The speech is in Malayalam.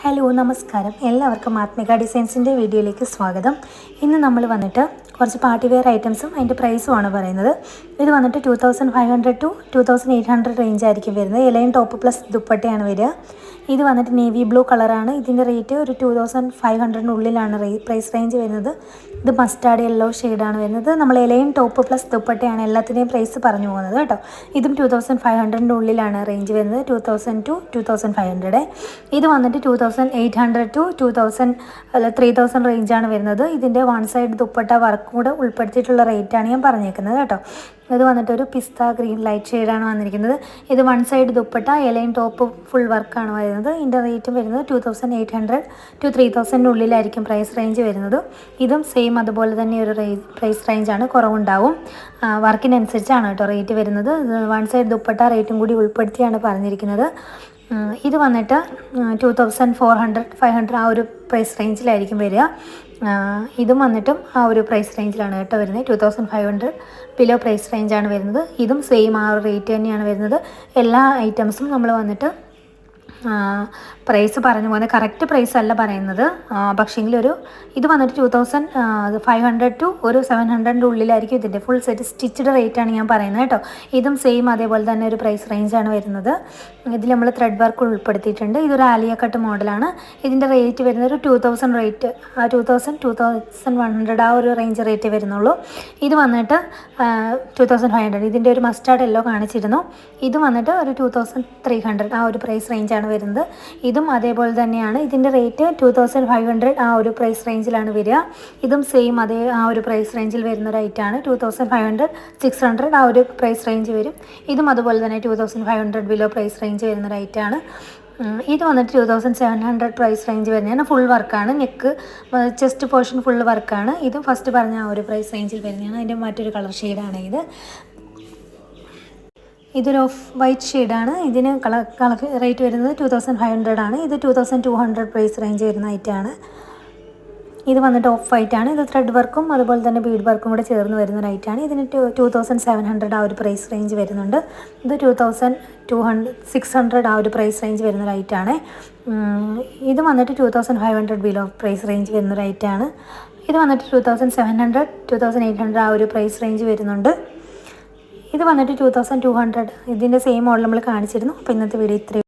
ഹലോ നമസ്കാരം, എല്ലാവർക്കും ആത്മിക ഡിസൈൻസിൻ്റെ വീഡിയോയിലേക്ക് സ്വാഗതം. ഇന്ന് നമ്മൾ വന്നിട്ട് കുറച്ച് പാർട്ടി വെയർ ഐറ്റംസും അതിൻ്റെ പ്രൈസുമാണ് പറയുന്നത്. ഇത് വന്നിട്ട് 2500 ടു 2800 റേഞ്ച് ആയിരിക്കും വരുന്നത്. എലൈൻ ടോപ്പ് പ്ലസ് ദുപ്പട്ടയാണ് വരിക. ഇത് വന്നിട്ട് നേവി ബ്ലൂ കളറാണ്. ഇതിൻ്റെ റേറ്റ് ഒരു 2500-നുള്ളിലാണ് പ്രൈസ് റേഞ്ച് വരുന്നത്. ഇത് മസ്റ്റാർഡ് യെല്ലോ ഷെയ്ഡാണ് വരുന്നത്. നമ്മൾ എലൈൻ ടോപ്പ് പ്ലസ് ദുപ്പട്ടയാണ് എല്ലാത്തിൻ്റെയും പ്രൈസ് പറഞ്ഞു പോകുന്നത് കേട്ടോ. ഇതും 2500-നുള്ളിലാണ് റേഞ്ച് വരുന്നത്. 2000 ടു 2500. ഇത് വന്നിട്ട് 2800 ടു 3000 റേഞ്ചാണ് വരുന്നത്. ഇതിൻ്റെ വൺ സൈഡ് ദുപ്പട്ട വർക്കും കൂടെ ഉൾപ്പെടുത്തിയിട്ടുള്ള റേറ്റാണ് ഞാൻ പറഞ്ഞേക്കുന്നത് കേട്ടോ. ഇത് വന്നിട്ട് ഒരു പിസ്ത ഗ്രീൻ ലൈറ്റ് ഷെയ്ഡാണ് വന്നിരിക്കുന്നത്. ഇത് one side dupatta A-line top full വർക്കാണ് വരുന്നത്. ഇതിൻ്റെ റേറ്റും വരുന്നത് 2800 ടു 3000-നുള്ളിലായിരിക്കും പ്രൈസ് റേഞ്ച് വരുന്നത്. ഇതും സെയിം അതുപോലെ തന്നെ ഒരു പ്രൈസ് റേഞ്ചാണ്, കുറവുണ്ടാവും. വർക്കിനനുസരിച്ചാണ് കേട്ടോ റേറ്റ് വരുന്നത്. വൺ സൈഡ് ദുപ്പട്ട റേറ്റും കൂടി ഉൾപ്പെടുത്തിയാണ് പറഞ്ഞിരിക്കുന്നത്. ഇത് വന്നിട്ട് 2400-500 ആ ഒരു പ്രൈസ് റേഞ്ചിലായിരിക്കും വരിക. ഇതും വന്നിട്ടും ആ ഒരു പ്രൈസ് റേഞ്ചിലാണ് കേട്ടോ വരുന്നത്. 2500 ബിലോ പ്രൈസ് റേഞ്ചാണ് വരുന്നത്. ഇതും സെയിം ആ ഒരു റേറ്റ് തന്നെയാണ് വരുന്നത്. എല്ലാ ഐറ്റംസും നമ്മൾ വന്നിട്ട് പ്രൈസ് പറഞ്ഞു പോകുന്നത് കറക്റ്റ് പ്രൈസ് അല്ല പറയുന്നത്. പക്ഷേങ്കിൽ ഇത് വന്നിട്ട് 2500 ടു ഒരു 700-ൻ്റെ ഉള്ളിലായിരിക്കും ഇതിൻ്റെ ഫുൾ സെറ്റ് സ്റ്റിച്ചഡ് റേറ്റാണ് ഞാൻ പറയുന്നത് കേട്ടോ. ഇതും സെയിം അതേപോലെ തന്നെ ഒരു പ്രൈസ് റേഞ്ചാണ് വരുന്നത്. ഇതിൽ നമ്മൾ ത്രെഡ് വർക്ക് ഉൾപ്പെടുത്തിയിട്ടുണ്ട്. ഇതൊരു ആലിയ കട്ട് മോഡലാണ്. ഇതിൻ്റെ റേറ്റ് വരുന്നത് ഒരു 2000 റേറ്റ്, 2100 ആ ഒരു റേഞ്ച് റേറ്റ് വരുന്നുള്ളൂ. ഇത് വന്നിട്ട് 2500. ഇതിൻ്റെ ഒരു മസ്റ്റാർഡ് യെല്ലോ കാണിച്ചിരുന്നു. ഇത് വന്നിട്ട് ഒരു 2300 ആ ഒരു പ്രൈസ് റേഞ്ചാണ് വരുന്നത്. ഇതും അതേപോലെ തന്നെയാണ്. ഇതിൻ്റെ റേറ്റ് 2500 ആ ഒരു പ്രൈസ് റേഞ്ചിലാണ് വരിക. ഇതും സെയിം ആ ഒരു പ്രൈസ് റേഞ്ചിൽ വരുന്ന ഒരു ഐറ്റാണ്. 2500-600 ആ ഒരു പ്രൈസ് റേഞ്ച് വരും. ഇതും അതുപോലെ തന്നെ 2500 ബിലോ പ്രൈസ് റേഞ്ച് വരുന്ന ഒരു ഐറ്റാണ്. ഇത് വന്നിട്ട് 2700 പ്രൈസ് റേഞ്ച് വരുന്നതാണ്. ഫുൾ വർക്കാണ്, നെക്ക് ചെസ്റ്റ് പോർഷൻ ഫുൾ വർക്കാണ്. ഇതും ഫസ്റ്റ് പറഞ്ഞ ആ ഒരു പ്രൈസ് റേഞ്ചിൽ വരുന്നതാണ്. അതിൻ്റെ മറ്റൊരു കളർ ഷെയ്ഡാണ് ഇത്. ഇതൊരു ഓഫ് വൈറ്റ് ഷെയ്ഡാണ്. ഇതിന് കളർ റേറ്റ് വരുന്നത് 2500 ആണ്. ഇത് 2200 പ്രൈസ് റേഞ്ച് വരുന്ന ഐറ്റാണ്. ഇത് വന്നിട്ട് ഓഫ് വൈറ്റ് ആണ്. ഇത് ത്രെഡ് വർക്കും അതുപോലെ തന്നെ ബീഡ് വർക്കും കൂടെ ചേർന്ന് വരുന്ന ഒരു ഐറ്റാണ്. ഇതിന് 2700 ആ ഒരു പ്രൈസ് റേഞ്ച് വരുന്നുണ്ട്. ഇത് 2600 ആ ഒരു പ്രൈസ് റേഞ്ച് വരുന്ന ഒരു ഐറ്റാണ്. ഇത് വന്നിട്ട് 2500 ബിലോ പ്രൈസ് റേഞ്ച് വരുന്ന ഒരു ഐറ്റാണ്. ഇത് വന്നിട്ട് 2700-2800 ആ ഒരു പ്രൈസ് റേഞ്ച് വരുന്നുണ്ട്. ഇത് വന്നിട്ട് 2200. ഇതിൻ്റെ സെയിം മോഡൽ നമ്മൾ കാണിച്ചിരുന്നു. അപ്പോൾ ഇന്നത്തെ വീഡിയോ ഇത്രയും.